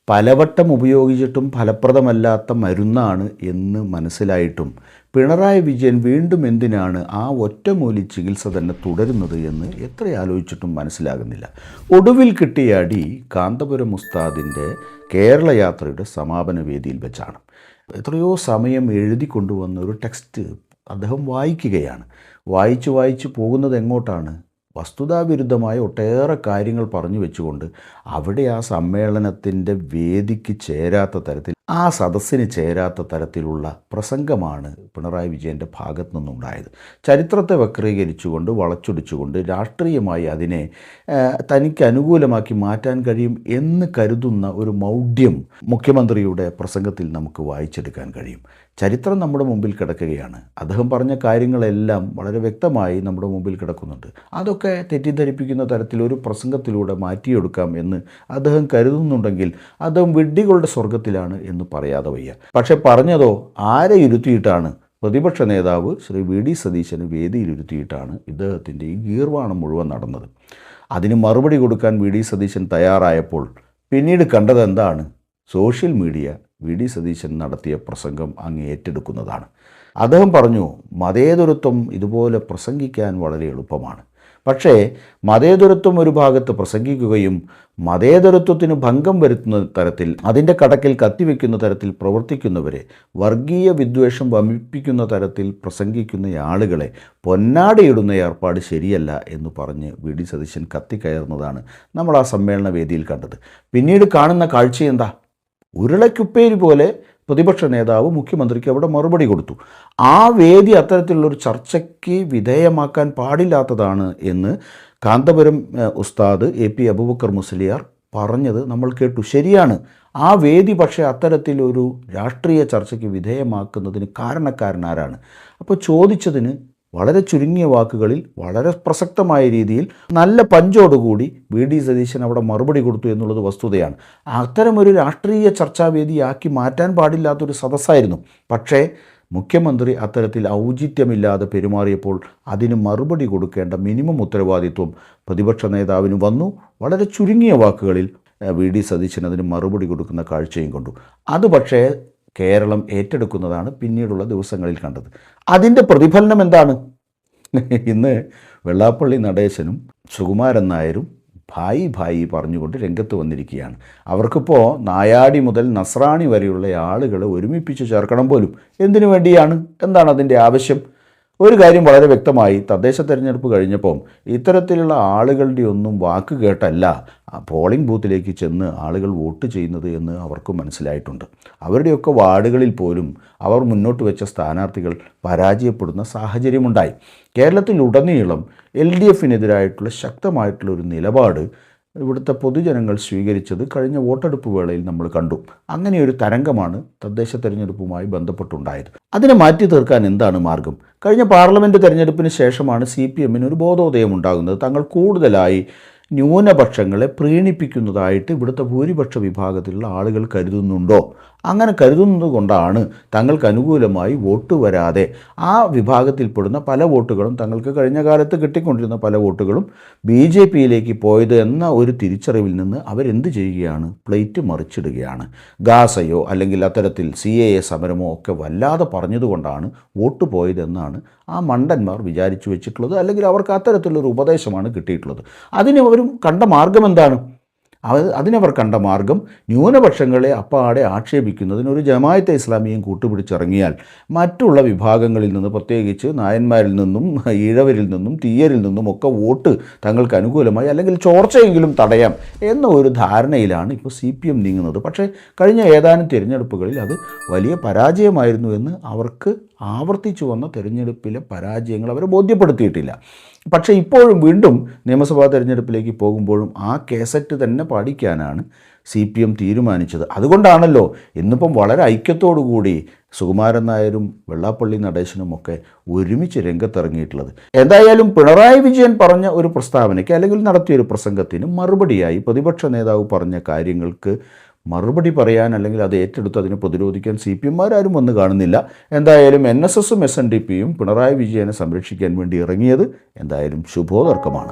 പലവട്ടം ഉപയോഗിച്ചിട്ടും ഫലപ്രദമല്ലാത്ത മരുന്നാണ് എന്ന് മനസ്സിലായിട്ടും പിണറായി വിജയൻ വീണ്ടും എന്തിനാണ് ആ ഒറ്റമൂലി ചികിത്സ തന്നെ തുടരുന്നത് എന്ന് എത്ര ആലോചിച്ചിട്ടും മനസ്സിലാകുന്നില്ല. ഒടുവിൽ കിട്ടിയ അടി കാന്തപുരം ഉസ്താദിൻ്റെ കേരള യാത്രയുടെ സമാപന വേദിയിൽ വെച്ചാണ്. എത്രയോ സമയം എഴുതി കൊണ്ടുവന്ന ഒരു ടെക്സ്റ്റ് അദ്ദേഹം വായിക്കുകയാണ്. വായിച്ച് പോകുന്നത് എങ്ങോട്ടാണ്? വസ്തുതാവിരുദ്ധമായ ഒട്ടേറെ കാര്യങ്ങൾ പറഞ്ഞു വെച്ചുകൊണ്ട് അവിടെ ആ സമ്മേളനത്തിൻ്റെ വേദിക്ക് ചേരാത്ത തരത്തിൽ, ആ സദസ്സിന് ചേരാത്ത തരത്തിലുള്ള പ്രസംഗമാണ് പിണറായി വിജയൻ്റെ ഭാഗത്തു നിന്നുണ്ടായത്. ചരിത്രത്തെ വക്രീകരിച്ചുകൊണ്ട് വളച്ചൊടിച്ചുകൊണ്ട് രാഷ്ട്രീയമായി അതിനെ തനിക്ക് അനുകൂലമാക്കി മാറ്റാൻ കഴിയും എന്ന് കരുതുന്ന ഒരു മൗഢ്യം മുഖ്യമന്ത്രിയുടെ പ്രസംഗത്തിൽ നമുക്ക് വായിച്ചെടുക്കാൻ കഴിയും. ചരിത്രം നമ്മുടെ മുമ്പിൽ കിടക്കുകയാണ്. അദ്ദേഹം പറഞ്ഞ കാര്യങ്ങളെല്ലാം വളരെ വ്യക്തമായി നമ്മുടെ മുമ്പിൽ കിടക്കുന്നുണ്ട്. അതൊക്കെ തെറ്റിദ്ധരിപ്പിക്കുന്ന തരത്തിൽ ഒരു പ്രസംഗത്തിലൂടെ മാറ്റിയെടുക്കാം എന്ന് അദ്ദേഹം കരുതുന്നുണ്ടെങ്കിൽ അദ്ദേഹം വിഡ്ഢികളുടെ സ്വർഗത്തിലാണ് എന്ന് പറയാതെ വയ്യ. പക്ഷെ പറഞ്ഞതോ ആരെ ഇരുത്തിയിട്ടാണ്? പ്രതിപക്ഷ നേതാവ് ശ്രീ വി ഡി സതീശന് വേദിയിലിരുത്തിയിട്ടാണ് ഇദ്ദേഹത്തിൻ്റെ ഈ ഗീർവാണം മുഴുവൻ നടന്നത്. അതിന് മറുപടി കൊടുക്കാൻ വി ഡി സതീശൻ തയ്യാറായപ്പോൾ പിന്നീട് കണ്ടത് എന്താണ്? Social media V D Satheesan നടത്തിയ പ്രസംഗം അങ്ങ് ഏറ്റെടുക്കുന്നതാണ്. അദ്ദേഹം പറഞ്ഞു, മതേതരത്വം ഇതുപോലെ പ്രസംഗിക്കാൻ വളരെ എളുപ്പമാണ്. പക്ഷേ മതേതരത്വം ഒരു ഭാഗത്ത് പ്രസംഗിക്കുകയും മതേതരത്വത്തിന് ഭംഗം വരുത്തുന്ന തരത്തിൽ, അതിൻ്റെ കടക്കിൽ കത്തിവെക്കുന്ന തരത്തിൽ പ്രവർത്തിക്കുന്നവരെ, വർഗീയ വിദ്വേഷം വമിപ്പിക്കുന്ന തരത്തിൽ പ്രസംഗിക്കുന്ന ആളുകളെ പൊന്നാടിയിടുന്ന ഏർപ്പാട് ശരിയല്ല എന്ന് പറഞ്ഞ് വി ഡി സതീശൻ കത്തിക്കയറുന്നതാണ് നമ്മൾ ആ സമ്മേളന വേദിയിൽ കണ്ടത്. പിന്നീട് കാണുന്ന കാഴ്ച എന്താ? ഉരുളക്കുപ്പേരി പോലെ പ്രതിപക്ഷ നേതാവ് മുഖ്യമന്ത്രിക്ക് അവിടെ മറുപടി കൊടുത്തു. ആ വേദി അത്തരത്തിലുള്ളൊരു ചർച്ചയ്ക്ക് വിധേയമാക്കാൻ പാടില്ലാത്തതാണ് എന്ന് കാന്തപുരം ഉസ്താദ് എ.പി. അബൂബക്കർ മുസ്ലിയാർ പറഞ്ഞത് നമ്മൾ കേട്ടു. ശരിയാണ്. ആ വേദി പക്ഷേ അത്തരത്തിലൊരു രാഷ്ട്രീയ ചർച്ചയ്ക്ക് വിധേയമാക്കുന്നതിന് കാരണക്കാരനാരാണ്? അപ്പോൾ ചോദിച്ചതിന് വളരെ ചുരുങ്ങിയ വാക്കുകളിൽ വളരെ പ്രസക്തമായ രീതിയിൽ നല്ല പഞ്ചോടുകൂടി വി ഡി സതീശൻ അവിടെ മറുപടി കൊടുത്തു എന്നുള്ളത് വസ്തുതയാണ്. അത്തരമൊരു രാഷ്ട്രീയ ചർച്ചാവേദിയാക്കി മാറ്റാൻ പാടില്ലാത്തൊരു സദസ്സായിരുന്നു. പക്ഷേ മുഖ്യമന്ത്രി അത്തരത്തിൽ ഔചിത്യമില്ലാതെ പെരുമാറിയപ്പോൾ അതിന് മറുപടി കൊടുക്കേണ്ട മിനിമം ഉത്തരവാദിത്വം പ്രതിപക്ഷ നേതാവിന് വന്നു. വളരെ ചുരുങ്ങിയ വാക്കുകളിൽ വി ഡി സതീശൻ അതിന് മറുപടി കൊടുക്കുന്ന കാഴ്ചയും കണ്ടു. അത് പക്ഷേ കേരളം ഏറ്റെടുക്കുന്നതാണ് പിന്നീടുള്ള ദിവസങ്ങളിൽ കണ്ടത്. അതിൻ്റെ പ്രതിഫലനം എന്താണ്? ഇന്ന് വെള്ളാപ്പള്ളി നടേശനും സുകുമാരൻ നായരും ഭായി പറഞ്ഞുകൊണ്ട് രംഗത്ത് വന്നിരിക്കുകയാണ്. അവർക്കിപ്പോൾ നായാടി മുതൽ നസ്രാണി വരെയുള്ള ആളുകളെ ഒരുമിപ്പിച്ച് ചേർക്കണം പോലും. എന്തിനു വേണ്ടിയാണ്? എന്താണ് അതിൻ്റെ ആവശ്യം? ഒരു കാര്യം വളരെ വ്യക്തമായി, തദ്ദേശ തെരഞ്ഞെടുപ്പ് കഴിഞ്ഞപ്പം ഇത്തരത്തിലുള്ള ആളുകളുടെ ഒന്നും വാക്ക് കേട്ടല്ല പോളിംഗ് ബൂത്തിലേക്ക് ചെന്ന് ആളുകൾ വോട്ട് ചെയ്യുന്നത് എന്ന് അവർക്ക് മനസ്സിലായിട്ടുണ്ട്. അവരുടെയൊക്കെ വാർഡുകളിൽ പോലും അവർ മുന്നോട്ട് വെച്ച സ്ഥാനാർത്ഥികൾ പരാജയപ്പെടുന്ന സാഹചര്യമുണ്ടായി. കേരളത്തിലുടനീളം LDFനെതിരായിട്ടുള്ള ശക്തമായിട്ടുള്ളൊരു നിലപാട് ഇവിടുത്തെ പൊതുജനങ്ങൾ സ്വീകരിച്ചത് കഴിഞ്ഞ വോട്ടെടുപ്പ് വേളയിൽ നമ്മൾ കണ്ടു. അങ്ങനെയൊരു തരംഗമാണ് തദ്ദേശ തെരഞ്ഞെടുപ്പുമായി ബന്ധപ്പെട്ടുണ്ടായത്. അതിനെ മാറ്റി തീർക്കാൻ എന്താണ് മാർഗം? കഴിഞ്ഞ പാർലമെൻറ്റ് തെരഞ്ഞെടുപ്പിന് ശേഷമാണ് CPMന് ഒരു ബോധോദയം ഉണ്ടാകുന്നത്. തങ്ങൾ കൂടുതലായി ന്യൂനപക്ഷങ്ങളെ പ്രീണിപ്പിക്കുന്നതായിട്ട് ഇവിടുത്തെ ഭൂരിപക്ഷ വിഭാഗത്തിലുള്ള ആളുകൾ കരുതുന്നുണ്ടോ? അങ്ങനെ കരുതുന്നത് കൊണ്ടാണ് തങ്ങൾക്ക് അനുകൂലമായി വോട്ട് വരാതെ ആ വിഭാഗത്തിൽപ്പെടുന്ന പല വോട്ടുകളും, തങ്ങൾക്ക് കഴിഞ്ഞ കാലത്ത് കിട്ടിക്കൊണ്ടിരുന്ന പല വോട്ടുകളും BJPയിലേക്ക് പോയത് എന്ന ഒരു തിരിച്ചറിവിൽ നിന്ന് അവരെന്ത് ചെയ്യുകയാണ്? പ്ലേറ്റ് മറിച്ചിടുകയാണ്. ഗാസയോ അല്ലെങ്കിൽ അത്തരത്തിൽ CAA സമരമോ ഒക്കെ വല്ലാതെ പറഞ്ഞതുകൊണ്ടാണ് വോട്ട് പോയതെന്നാണ് ആ മണ്ടന്മാർ വിചാരിച്ചു വെച്ചിട്ടുള്ളത്. അല്ലെങ്കിൽ അവർക്ക് അത്തരത്തിലുള്ളൊരു ഉപദേശമാണ് കിട്ടിയിട്ടുള്ളത്. അതിന് അവരും കണ്ട മാർഗം എന്താണ്? അതിനവർ കണ്ട മാർഗം ന്യൂനപക്ഷങ്ങളെ അപ്പാടെ ആക്ഷേപിക്കുന്നതിന് ഒരു ജമാഅത്തെ ഇസ്ലാമിയും കൂട്ടുപിടിച്ചിറങ്ങിയാൽ മറ്റുള്ള വിഭാഗങ്ങളിൽ നിന്ന്, പ്രത്യേകിച്ച് നായന്മാരിൽ നിന്നും ഈഴവരിൽ നിന്നും തീയരിൽ നിന്നും ഒക്കെ വോട്ട് തങ്ങൾക്ക് അനുകൂലമായി അല്ലെങ്കിൽ ചോർച്ചയെങ്കിലും തടയാം എന്ന ഒരു ധാരണയിലാണ് ഇപ്പോൾ CPM നീങ്ങുന്നത്. പക്ഷേ കഴിഞ്ഞ ഏതാനും തിരഞ്ഞെടുപ്പുകളിൽ അത് വലിയ പരാജയമായിരുന്നു എന്ന് അവർക്ക് ആവർത്തിച്ചു വന്ന തിരഞ്ഞെടുപ്പിലെ പരാജയങ്ങൾ അവരെ ബോധ്യപ്പെടുത്തിയിട്ടില്ല. പക്ഷേ ഇപ്പോഴും വീണ്ടും നിയമസഭാ തെരഞ്ഞെടുപ്പിലേക്ക് പോകുമ്പോഴും ആ കേസറ്റ് തന്നെ പാടിക്കാനാണ് CPM തീരുമാനിച്ചത്. അതുകൊണ്ടാണല്ലോ ഇന്നിപ്പം വളരെ ഐക്യത്തോടുകൂടി സുകുമാരൻ നായരും വെള്ളാപ്പള്ളി നടേശനുമൊക്കെ ഒരുമിച്ച് രംഗത്തിറങ്ങിയിട്ടുള്ളത്. എന്തായാലും പിണറായി വിജയൻ പറഞ്ഞ ഒരു പ്രസ്താവനയ്ക്ക് അല്ലെങ്കിൽ നടത്തിയൊരു പ്രസംഗത്തിന് മറുപടിയായി പ്രതിപക്ഷ നേതാവ് പറഞ്ഞ കാര്യങ്ങൾക്ക് മറുപടി പറയാൻ അല്ലെങ്കിൽ അത് ഏറ്റെടുത്ത് അതിനെ പ്രതിരോധിക്കാൻ CPMമാരും വന്ന് കാണുന്നില്ല. എന്തായാലും NSSും SNDPയും പിണറായി വിജയനെ സംരക്ഷിക്കാൻ വേണ്ടി ഇറങ്ങിയത് എന്തായാലും ശുഭോദർക്കമാണ്.